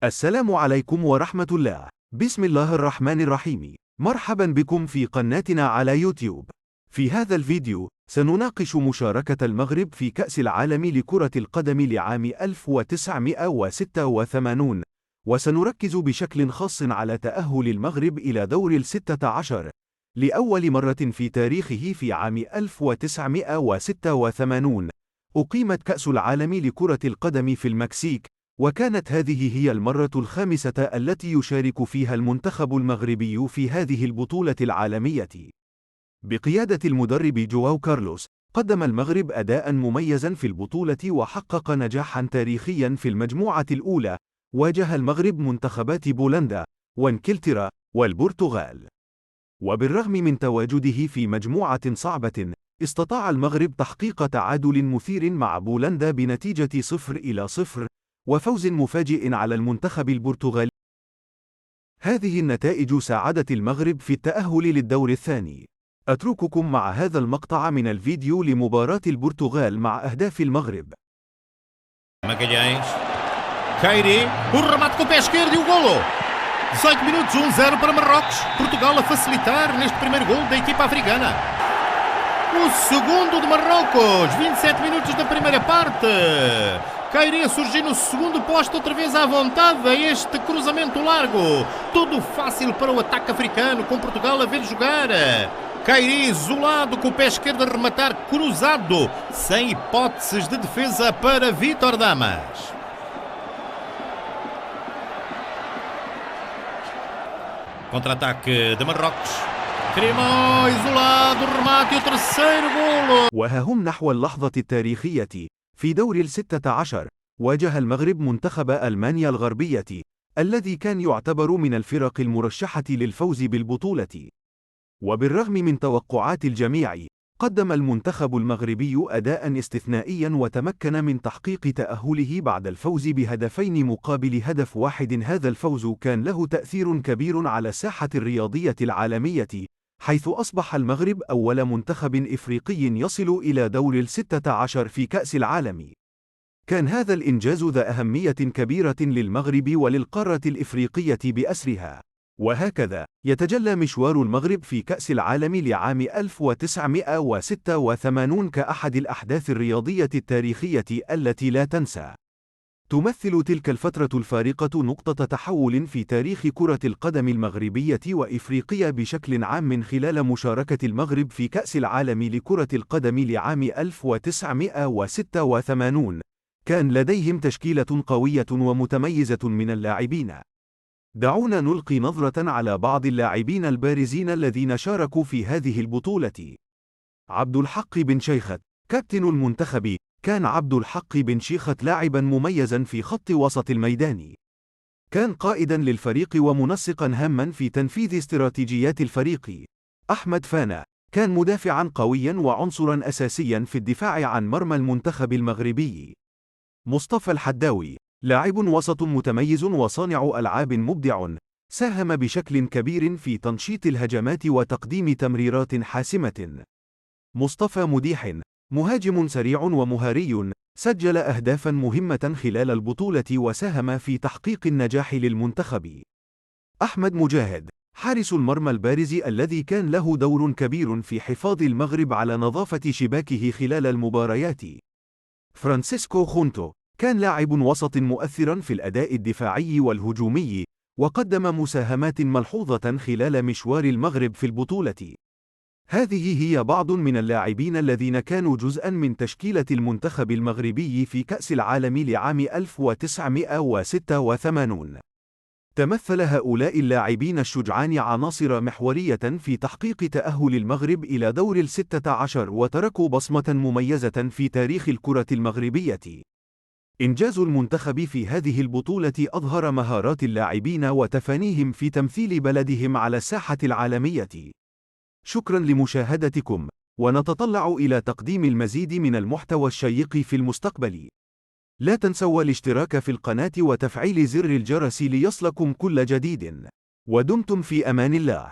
السلام عليكم ورحمة الله. بسم الله الرحمن الرحيم. مرحبا بكم في قناتنا على يوتيوب. في هذا الفيديو سنناقش مشاركة المغرب في كأس العالم لكرة القدم لعام 1986، وسنركز بشكل خاص على تأهل المغرب إلى دور ال16 لأول مرة في تاريخه. في عام 1986 أقيمت كأس العالم لكرة القدم في المكسيك، وكانت هذه هي المرة الخامسة التي يشارك فيها المنتخب المغربي في هذه البطولة العالمية. بقيادة المدرب جواو كارلوس، قدم المغرب أداءً مميزاً في البطولة وحقق نجاحاً تاريخياً في المجموعة الأولى. واجه المغرب منتخبات بولندا وانكلترا والبرتغال، وبالرغم من تواجده في مجموعة صعبة، استطاع المغرب تحقيق تعادل مثير مع بولندا بنتيجة 0-0، وفوز مفاجئ على المنتخب البرتغالي. هذه النتائج ساعدت المغرب في التأهل للدور الثاني. أترككم مع هذا المقطع من الفيديو لمباراة البرتغال مع أهداف المغرب. Magalhães, Kairi, o remate com o pé esquerdo e o golo. 18 minutos, 1-0 para Marrocos. Portugal a facilitar neste primeiro golo da equipa africana. O segundo de Marrocos, 27 minutos da primeira parte. Kairi a surgir no segundo posto, outra vez à vontade, este cruzamento largo. Tudo fácil para o ataque africano, com Portugal a ver jogar. Kairi isolado com o pé esquerdo a rematar cruzado, sem hipóteses de defesa para Vítor Damas. Contra-ataque de Marrocos. Cremó isolado, remate e o terceiro golo. وها هم نحو اللحظة التاريخية. في دور ال16 واجه المغرب منتخب ألمانيا الغربية، الذي كان يعتبر من الفرق المرشحة للفوز بالبطولة. وبالرغم من توقعات الجميع، قدم المنتخب المغربي أداءً استثنائياً وتمكن من تحقيق تأهله بعد الفوز بهدفين مقابل هدف واحد. هذا الفوز كان له تأثير كبير على الساحة الرياضية العالمية، حيث أصبح المغرب أول منتخب إفريقي يصل إلى دور ال16 في كأس العالم. كان هذا الإنجاز ذا أهمية كبيرة للمغرب وللقارة الإفريقية بأسرها. وهكذا يتجلى مشوار المغرب في كأس العالم لعام 1986 كأحد الأحداث الرياضية التاريخية التي لا تنسى. تمثل تلك الفترة الفارقة نقطة تحول في تاريخ كرة القدم المغربية وإفريقيا بشكل عام. من خلال مشاركة المغرب في كأس العالم لكرة القدم لعام 1986، كان لديهم تشكيلة قوية ومتميزة من اللاعبين. دعونا نلقي نظرة على بعض اللاعبين البارزين الذين شاركوا في هذه البطولة. عبد الحق بن شيخت، كابتن المنتخب. كان عبد الحق بن شيخت لاعبا مميزا في خط وسط الميدان. كان قائدا للفريق ومنسقا هاما في تنفيذ استراتيجيات الفريق. أحمد فانا، كان مدافعا قويا وعنصرا أساسيا في الدفاع عن مرمى المنتخب المغربي. مصطفى الحداوي، لاعب وسط متميز وصانع ألعاب مبدع، ساهم بشكل كبير في تنشيط الهجمات وتقديم تمريرات حاسمة. مصطفى مديح، مهاجم سريع ومهاري، سجل أهدافا مهمة خلال البطولة وساهم في تحقيق النجاح للمنتخب. أحمد مجاهد، حارس المرمى البارز الذي كان له دور كبير في حفاظ المغرب على نظافة شباكه خلال المباريات. فرانسيسكو خونتو، كان لاعب وسط مؤثرا في الأداء الدفاعي والهجومي، وقدم مساهمات ملحوظة خلال مشوار المغرب في البطولة. هذه هي بعض من اللاعبين الذين كانوا جزءا من تشكيلة المنتخب المغربي في كأس العالم لعام 1986. تمثل هؤلاء اللاعبين الشجعان عناصر محورية في تحقيق تأهل المغرب إلى دور ال16، وتركوا بصمة مميزة في تاريخ الكرة المغربية. إنجاز المنتخب في هذه البطولة أظهر مهارات اللاعبين وتفانيهم في تمثيل بلدهم على الساحة العالمية. شكرا لمشاهدتكم، ونتطلع إلى تقديم المزيد من المحتوى الشيق في المستقبل. لا تنسوا الاشتراك في القناة وتفعيل زر الجرس ليصلكم كل جديد. ودمتم في أمان الله.